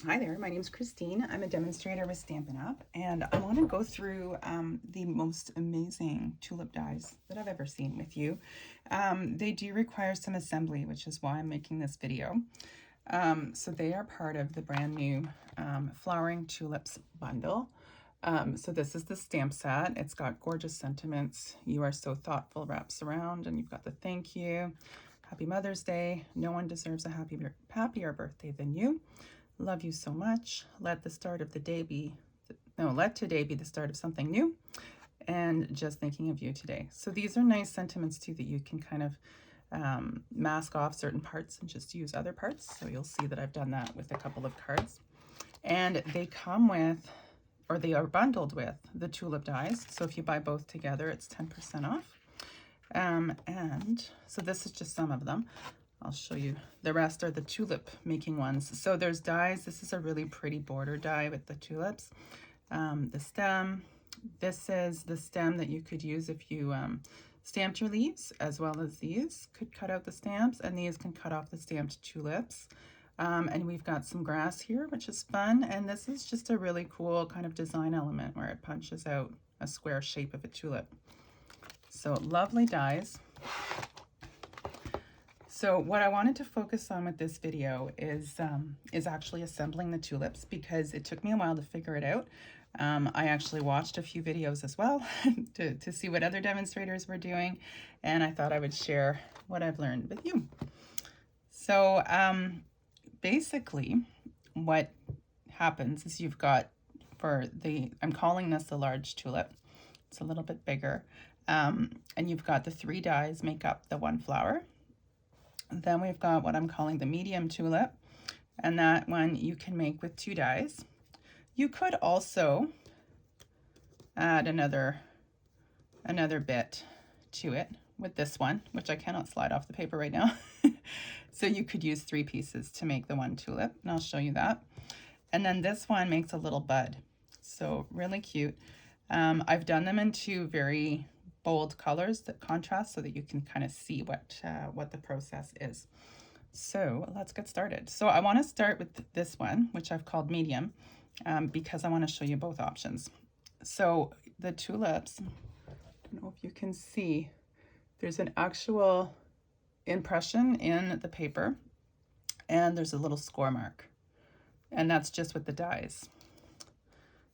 Hi there, my name is Christine. I'm a demonstrator with Stampin' Up, and I want to go through the most amazing tulip dies that I've ever seen with you. They do require some assembly, which is why I'm making this video. So they are part of the brand new Flowering Tulips bundle. So this is the stamp set. It's got gorgeous sentiments. You are so thoughtful wraps around, and you've got the thank you. Happy Mother's Day. No one deserves a happier birthday than you. Love you so much. Let today be the start of something new, and just thinking of you today. So these are nice sentiments too that you can kind of mask off certain parts and just use other parts. So you'll see that I've done that with a couple of cards. And they come with, or they are bundled with, the tulip dies. So if you buy both together, it's 10% off. And so this is just some of them. I'll show you. The rest are the tulip making ones. So there's dies. This is a really pretty border die with the tulips. The stem. This is the stem that you could use if you stamped your leaves, as well as these could cut out the stamps, and these can cut off the stamped tulips. And we've got some grass here, which is fun. And this is just a really cool kind of design element where it punches out a square shape of a tulip. So lovely dies. So what I wanted to focus on with this video is actually assembling the tulips, because it took me a while to figure it out. I actually watched a few videos as well to see what other demonstrators were doing, and I thought I would share what I've learned with you. So basically what happens is you've got, I'm calling this the large tulip. It's a little bit bigger. And you've got the 3 dies make up the 1 flower. Then we've got what I'm calling the medium tulip, and that one you can make with 2 dies. You could also add another bit to it with this one, which I cannot slide off the paper right now. So you could use 3 pieces to make the 1 tulip, and I'll show you that. And then this one makes a little bud, so really cute. I've done them in 2 very bold colors that contrast so that you can kind of see what the process is. So let's get started. So I want to start with this one, which I've called medium, because I want to show you both options. So the tulips, I don't know if you can see, there's an actual impression in the paper, and there's a little score mark, and that's just with the dies.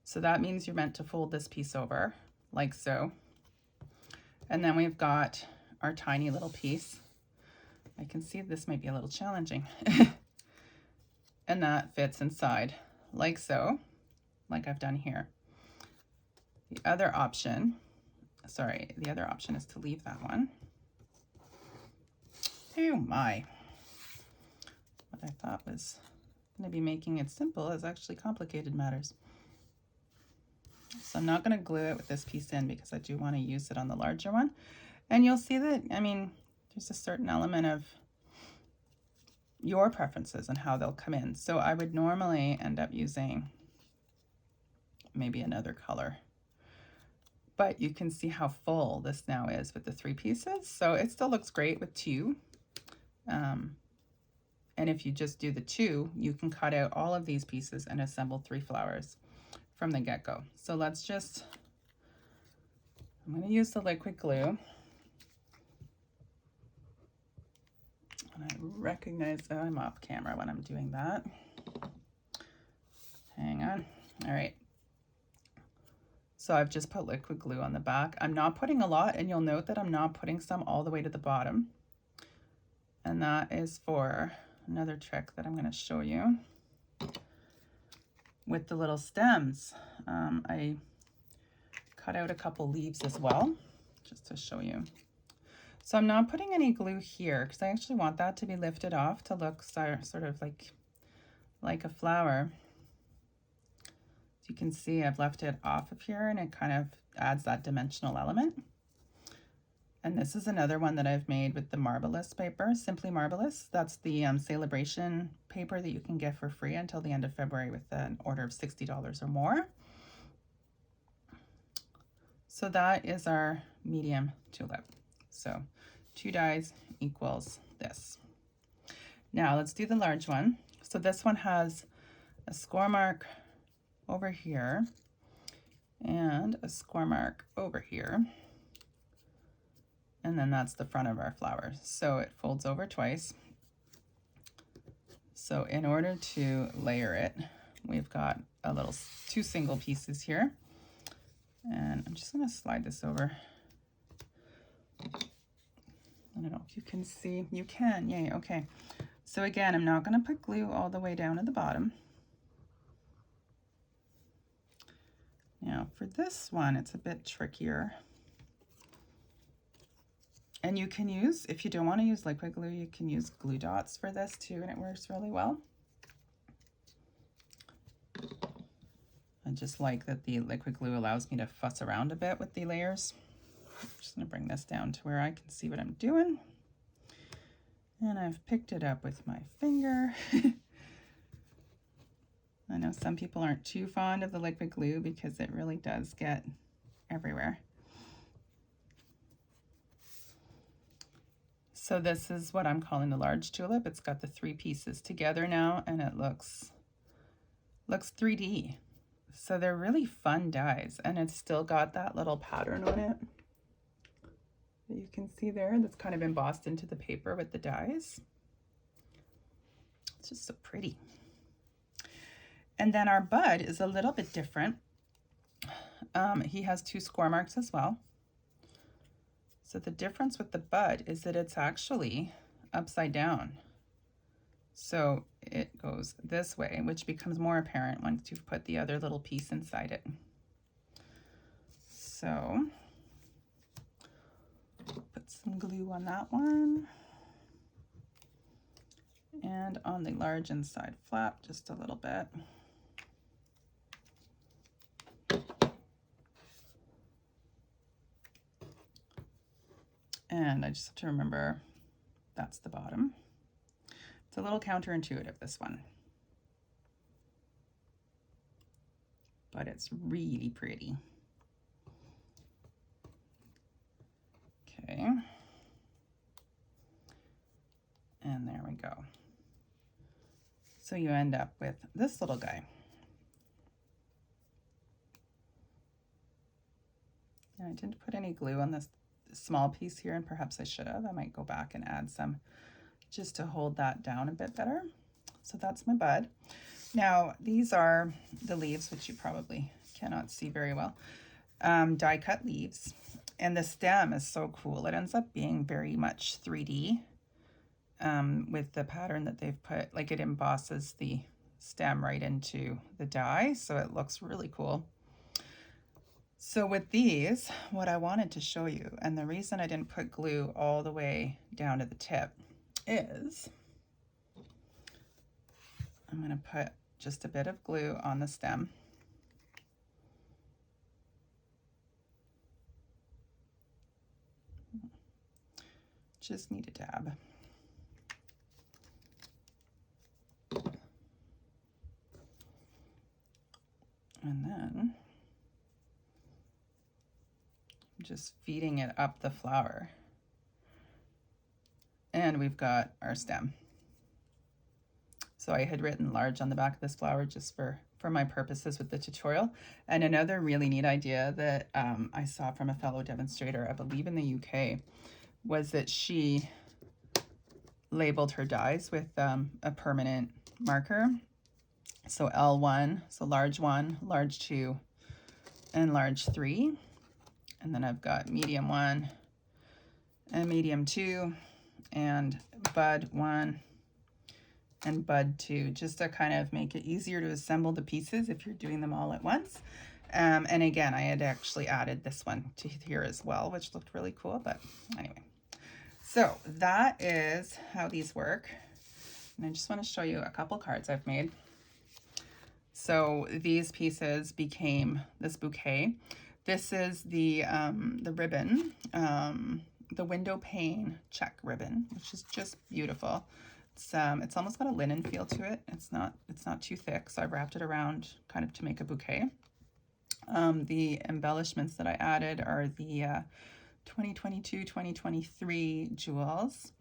So that means you're meant to fold this piece over like so. And then we've got our tiny little piece. I can see this might be a little challenging. And that fits inside like so, like I've done here. The other option is to leave that one. Oh my. What I thought was going to be making it simple is actually complicated matters. So I'm not going to glue it with this piece in, because I do want to use it on the larger one. And you'll see that, I mean, there's a certain element of your preferences and how they'll come in. So I would normally end up using maybe another color. But you can see how full this now is with the 3 pieces. So it still looks great with 2. And if you just do the 2, you can cut out all of these pieces and assemble 3 flowers from the get-go. So I'm going to use the liquid glue. And I recognize that I'm off camera when I'm doing that. Hang on. All right. So I've just put liquid glue on the back. I'm not putting a lot, and you'll note that I'm not putting some all the way to the bottom. And that is for another trick that I'm going to show you. With the little stems, I cut out a couple leaves as well, just to show you. So I'm not putting any glue here, because I actually want that to be lifted off to look sort of like a flower. As you can see, I've left it off of here, and it kind of adds that dimensional element. And this is another one that I've made with the Marvelous paper, Simply Marvelous. That's the Sale-a-bration paper that you can get for free until the end of February with an order of $60 or more. So that is our medium tulip. So 2 dies equals this. Now let's do the large one. So this one has a score mark over here, and a score mark over here. And then that's the front of our flower. So it folds over twice. So in order to layer it, we've got two single pieces here. And I'm just gonna slide this over. I don't know if you can see. You can, yay, okay. So again, I'm not gonna put glue all the way down at the bottom. Now for this one, it's a bit trickier. And you can use, if you don't want to use liquid glue, you can use glue dots for this too, and it works really well. I just like that the liquid glue allows me to fuss around a bit with the layers. I'm just going to bring this down to where I can see what I'm doing. And I've picked it up with my finger. I know some people aren't too fond of the liquid glue because it really does get everywhere. So this is what I'm calling the large tulip. It's got the 3 pieces together now, and it looks 3D. So they're really fun dies, and it's still got that little pattern on it that you can see there that's kind of embossed into the paper with the dies. It's just so pretty. And then our bud is a little bit different. He has 2 score marks as well. So the difference with the bud is that it's actually upside down. So it goes this way, which becomes more apparent once you've put the other little piece inside it. So put some glue on that one. And on the large inside flap, just a little bit. And I just have to remember that's the bottom. It's a little counterintuitive, this one. But it's really pretty. Okay. And there we go. So you end up with this little guy. And I didn't put any glue on this small piece here, and perhaps I should have. I might go back and add some just to hold that down a bit better. So that's my bud. Now these are the leaves, which you probably cannot see very well. Die cut leaves, and the stem is so cool. It ends up being very much 3D with the pattern that they've put, like it embosses the stem right into the die, so it looks really cool. So with these, what I wanted to show you, and the reason I didn't put glue all the way down to the tip is I'm going to put just a bit of glue on the stem. Just need a dab. And then just feeding it up the flower. And we've got our stem. So I had written large on the back of this flower just for my purposes with the tutorial. And another really neat idea that I saw from a fellow demonstrator, I believe in the UK, was that she labeled her dies with a permanent marker. So L1, so large 1, large 2, and large 3. And then I've got medium 1 and medium 2 and bud 1 and bud 2, just to kind of make it easier to assemble the pieces if you're doing them all at once. And again, I had actually added this one to here as well, which looked really cool, but anyway. So that is how these work. And I just want to show you a couple cards I've made. So these pieces became this bouquet. This is the ribbon, the window pane check ribbon, which is just beautiful. It's almost got a linen feel to it. It's not too thick, so I wrapped it around kind of to make a bouquet. The embellishments that I added are the 2022-2023 jewels.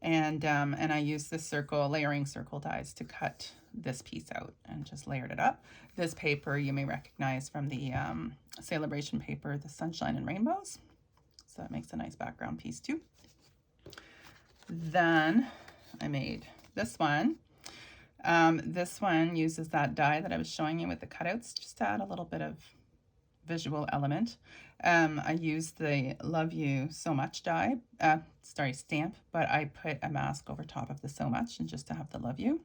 And I used this layering circle dies to cut this piece out and just layered it up. This paper you may recognize from the Sale-a-bration paper, the Sunshine and Rainbows. So that makes a nice background piece too. Then I made this one. This one uses that die that I was showing you with the cutouts, just to add a little bit of visual element. I used the Love You So Much die, stamp, but I put a mask over top of the So Much and just to have the Love You.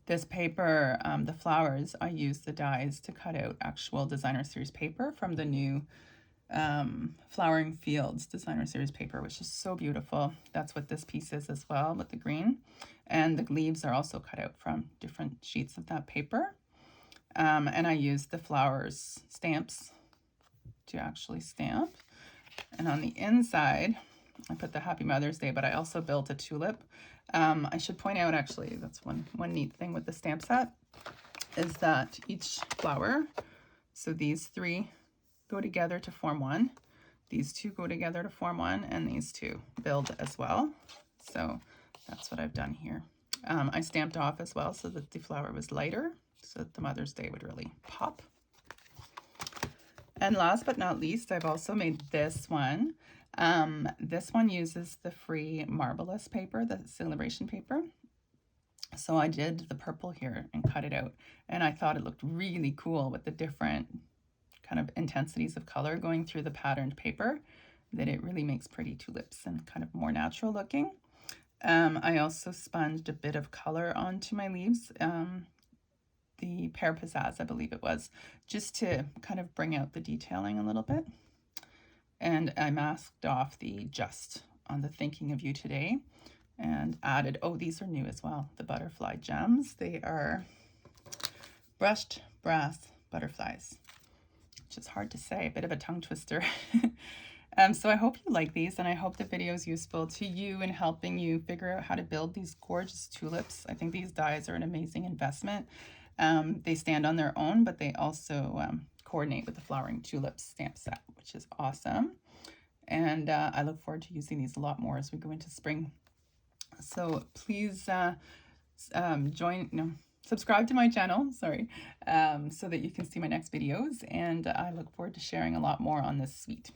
This paper, the flowers, I used the dies to cut out actual designer series paper from the new Flowering Fields designer series paper, which is so beautiful. That's what this piece is as well, with the green. And the leaves are also cut out from different sheets of that paper. And I used the flowers stamps to actually stamp. And on the inside, I put the Happy Mother's Day, but I also built a tulip. I should point out, actually, that's one neat thing with the stamp set, is that each flower, so these three go together to form one, these two go together to form one, and these two build as well. So that's what I've done here. I stamped off as well so that the flower was lighter, so that the Mother's Day would really pop. And last but not least, I've also made this one. This one uses the free Marvelous paper, the Sale-a-bration paper. So I did the purple here and cut it out. And I thought it looked really cool with the different kind of intensities of color going through the patterned paper, that it really makes pretty tulips and kind of more natural looking. I also sponged a bit of color onto my leaves. The Pear Pizzazz, I believe it was, just to kind of bring out the detailing a little bit. And I masked off the Just on the Thinking of You Today and added, oh, these are new as well, the butterfly gems. They are brushed brass butterflies, which is hard to say, a bit of a tongue twister. So I hope you like these, and I hope the video is useful to you in helping you figure out how to build these gorgeous tulips. I think these dies are an amazing investment. They stand on their own, but they also coordinate with the Flowering Tulips stamp set, which is awesome. And I look forward to using these a lot more as we go into spring. So please subscribe to my channel, sorry, so that you can see my next videos. And I look forward to sharing a lot more on this suite.